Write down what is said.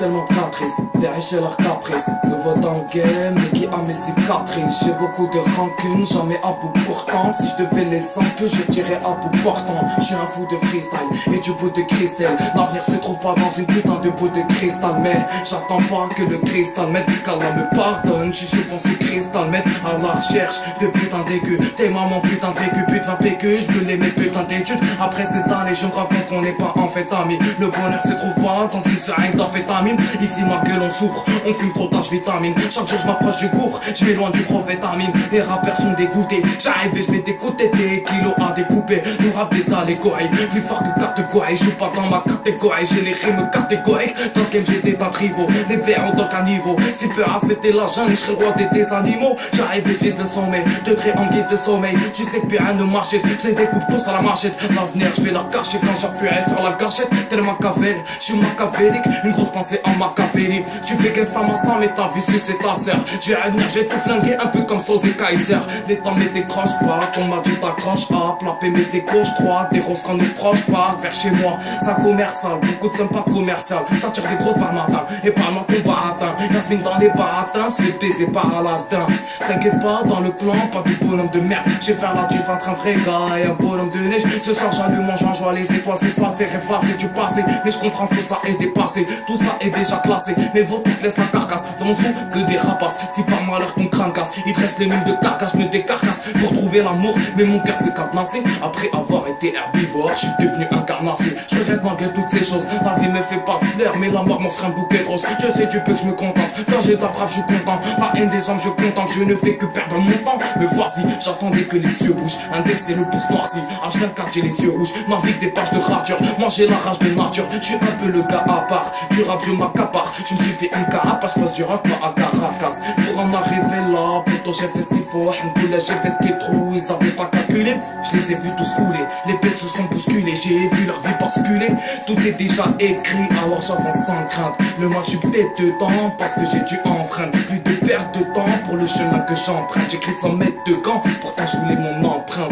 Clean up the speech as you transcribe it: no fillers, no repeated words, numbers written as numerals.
tellement de caprices, derrière leur caprice. Nouveau dans le game, mais qui a mes cicatrices. J'ai beaucoup de rancune, jamais à bout pourtant. Si je devais les enlever, je dirais à bout portant. Je suis un fou de freestyle et du bout de cristal. L'avenir se trouve pas dans une putain de bout de cristal. Mais j'attends pas que le cristal m'aide, qu'Allah me pardonne. Je suis souvent ce cristal m'aide à la recherche de putain d'écu. T'es maman putain de vécu, putain de vécu. Je veux les mes putains d'études. Après ces années, je me rends compte qu'on n'est pas en fait amis. Le bonheur se trouve pas dans une seringue d'amphétamine. Ici ma gueule on souffre, on fume trop tard, je vitamine. Chaque jour je m'approche du gouffre, je m'éloigne du prophète Amine. Les rappeurs sont dégoûtés, j'arrive et je les dégoûte. Des kilos à découper, nous rap des allégories. Plus fort que catégorie, je joue pas dans ma catégorie. J'ai les rimes catégoriques, dans ce game j'ai des tas de rivaux. Les verts ont donc un niveau, si peu à c'était la jungle, je serais roi des animaux. J'arrive et je vise le sommet, de trait en guise de sommeil. Tu sais que plus rien ne marche, je les découpe tous à la marchette. L'avenir je vais leur cacher quand j'appuierai sur la gâchette. Tellement Machiavel, je suis machiavélique, une grosse pensée en Machiavélie. Tu fais gangsta maintenant mais t'as vu c'est ta sœur. Je vais revenir, j'ai tout flingué un peu comme Soze et Kaiser. Les temps mais décroche pas, qu'on m'a dit t'accroche à plapé mais t'es gauche droite, des roses qu'on est proche pas vers chez moi, ça commercial, beaucoup de sympa commercial, ça tire des grosses par matin, et par ma combat atteint, Yasmine dans les baratins, se fait baiser par Aladdin. T'inquiète pas, dans le clan, pas de bonhomme de merde, j'ai fait la diff entre un vrai gars et un bonhomme de neige. Ce soir j'allume mon joint, joie les étoiles s'effacer, effacer du passé, mais je comprends que tout ça est dépassé, tout ça est déjà classé, mais vos toutes laissent la carcasse, dans mon sou que des rapaces, si par malheur ton crâne casse, il te reste les mines de carcasse, je me décarcasse pour trouver l'amour, mais mon cœur s'est cadenassé, après avoir été herbivore, je suis devenu un carnassier, je regrette malgré toutes ces choses, la vie me fait pas de fleurs, mais la mort m'offre un bouquet de roses, je sais du peu que je me contente, quand j'ai de la frappe je suis content, la haine des hommes je contente, je ne fais que perdre mon temps, me voici, j'attendais que les cieux bougent, index et le pouce noirci, H24 j'ai les yeux rouges, navigue des pages de rature, moi j'ai la rage de nature, je suis un peu le gars à part, du rap je m'accapare, je me suis fait un carapace, je passe du rock pas à Caracas, pour en arriver là, plutôt j'ai fait ce qu'il faut, Alhamdoulilah j'ai fait ce qu'il trouve, ils avaient pas calculé, je les ai vus tous couler, les bêtes se sont bousculées, j'ai vu leur vie basculer, tout est déjà écrit, alors j'avance sans crainte, le mal je pète dedans, parce que j'ai dû enfreindre, plus de perte de temps pour le chemin que j'emprunte, j'écris sans mettre de gants, pourtant je voulais mon empreinte.